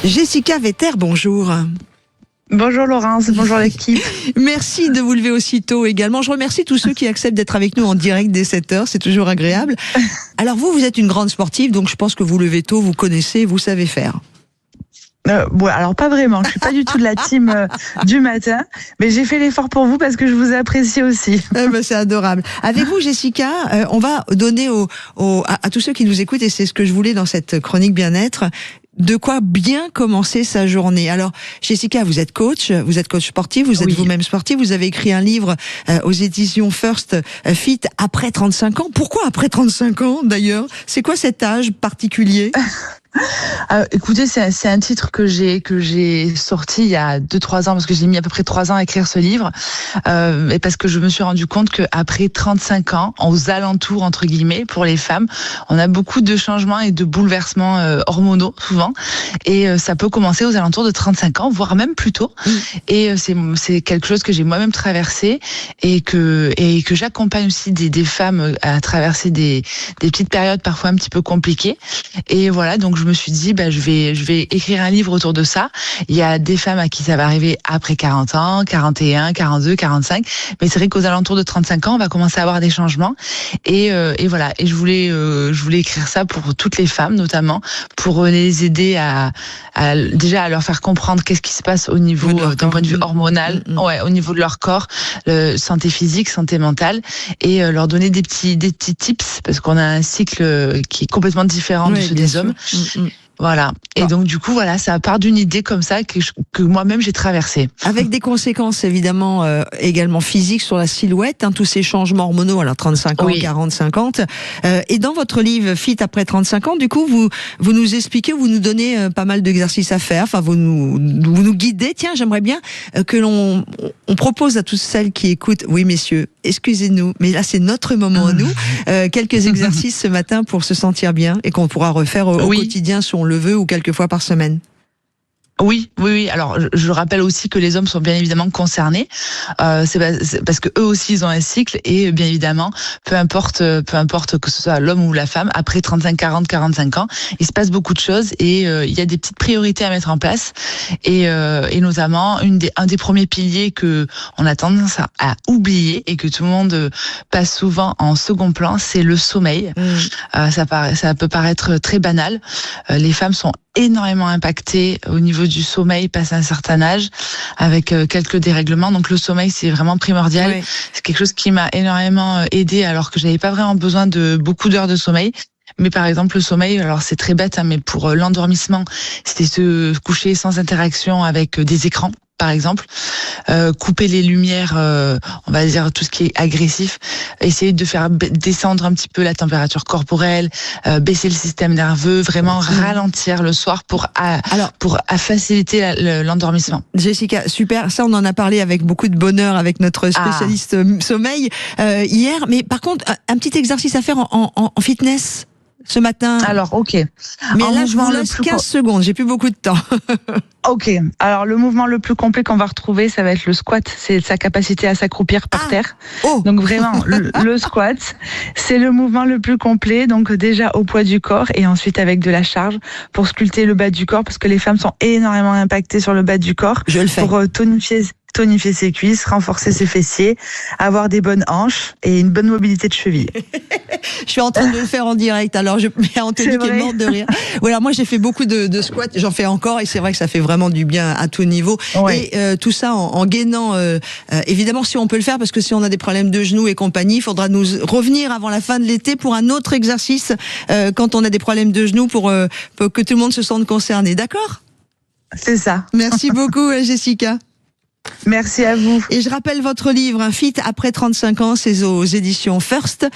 Jessica Vetter, bonjour. Bonjour Laurence, bonjour l'équipe. Merci de vous lever aussitôt également. Je remercie tous ceux qui acceptent d'être avec nous en direct dès 7h, c'est toujours agréable. Alors vous êtes une grande sportive, donc je pense que vous levez tôt, vous connaissez, vous savez faire. Bon, alors pas vraiment, je suis pas du tout de la team du matin, mais j'ai fait l'effort pour vous parce que je vous apprécie aussi. C'est adorable. Avec vous Jessica, on va donner à tous ceux qui nous écoutent, et c'est ce que je voulais dans cette chronique bien-être, de quoi bien commencer sa journée. Alors, Jessica, vous êtes coach sportif, vous êtes vous-même sportive, vous avez écrit un livre aux éditions First, Fit après 35 ans. Pourquoi après 35 ans d'ailleurs? C'est quoi cet âge particulier? Écoutez, c'est un titre que j'ai sorti il y a 2-3 ans, parce que j'ai mis à peu près 3 ans à écrire ce livre, et parce que je me suis rendu compte qu'après 35 ans, aux alentours entre guillemets, pour les femmes, on a beaucoup de changements et de bouleversements hormonaux souvent, et ça peut commencer aux alentours de 35 ans, voire même plus tôt. Et c'est quelque chose que j'ai moi-même traversé, et que j'accompagne aussi des femmes à traverser des petites périodes parfois un petit peu compliquées. Et voilà, donc je me suis dit, je vais écrire un livre autour de ça. Il y a des femmes à qui ça va arriver après 40 ans, 41, 42, 45. Mais c'est vrai qu'aux alentours de 35 ans, on va commencer à avoir des changements. Et voilà. Et je voulais écrire ça pour toutes les femmes, notamment, pour les aider à leur faire comprendre qu'est-ce qui se passe au niveau, d'un point de vue hormonal, au niveau de leur corps, santé physique, santé mentale, et leur donner des petits tips, parce qu'on a un cycle qui est complètement différent de ceux des hommes. Voilà. Et donc, du coup, voilà, ça part d'une idée comme ça que moi-même j'ai traversée. Avec des conséquences, évidemment, également physiques sur la silhouette, tous ces changements hormonaux, alors 35 ans, 40, 50. Et dans votre livre, Fit après 35 ans, du coup, vous nous expliquez, vous nous donnez pas mal d'exercices à faire, enfin, vous nous guidez. Tiens, j'aimerais bien que on propose à toutes celles qui écoutent, oui, messieurs, excusez-nous, mais là, c'est notre moment à nous, quelques exercices ce matin pour se sentir bien et qu'on pourra refaire au quotidien si on le veut, ou quelques fois par semaine. Oui. Alors, je rappelle aussi que les hommes sont bien évidemment concernés. C'est parce que eux aussi ils ont un cycle, et bien évidemment, peu importe que ce soit l'homme ou la femme, après 35, 40, 45 ans, il se passe beaucoup de choses, et il y a des petites priorités à mettre en place, et notamment un des premiers piliers que on a tendance à oublier et que tout le monde passe souvent en second plan, c'est le sommeil. Ça peut paraître très banal. Les femmes sont énormément impactées au niveau du sommeil passé un certain âge, avec quelques dérèglements. Donc le sommeil, c'est vraiment primordial. Oui. C'est quelque chose qui m'a énormément aidée, alors que j'avais pas vraiment besoin de beaucoup d'heures de sommeil. Mais par exemple, le sommeil, alors c'est très bête, mais pour l'endormissement, c'était se coucher sans interaction avec des écrans, par exemple, couper les lumières, on va dire tout ce qui est agressif, essayer de faire descendre un petit peu la température corporelle, baisser le système nerveux, vraiment ralentir le soir pour faciliter l'endormissement. Jessica, super, ça on en a parlé avec beaucoup de bonheur avec notre spécialiste sommeil hier, mais par contre, un petit exercice à faire en fitness ce matin. Alors, ok. Mais là, je vous laisse 15 secondes, j'ai plus beaucoup de temps. Ok. Alors, le mouvement le plus complet qu'on va retrouver, ça va être le squat. C'est sa capacité à s'accroupir par terre. Donc, vraiment, le squat, c'est le mouvement le plus complet. Donc, déjà au poids du corps, et ensuite avec de la charge pour sculpter le bas du corps, parce que les femmes sont énormément impactées sur le bas du corps. Je le fais. Pour tonifier ses cuisses, renforcer ses fessiers, avoir des bonnes hanches et une bonne mobilité de cheville. Je suis en train de le faire en direct, alors Anthony qui est morte de rire. Voilà, moi j'ai fait beaucoup de squats, j'en fais encore, et c'est vrai que ça fait vraiment du bien à tout niveau. Et tout ça en gainant, évidemment, si on peut le faire, parce que si on a des problèmes de genoux et compagnie, il faudra nous revenir avant la fin de l'été pour un autre exercice quand on a des problèmes de genoux, pour que tout le monde se sente concerné, d'accord? C'est ça. Merci beaucoup Jessica. Merci à vous. Et je rappelle votre livre, Fit après 35 ans, c'est aux éditions First.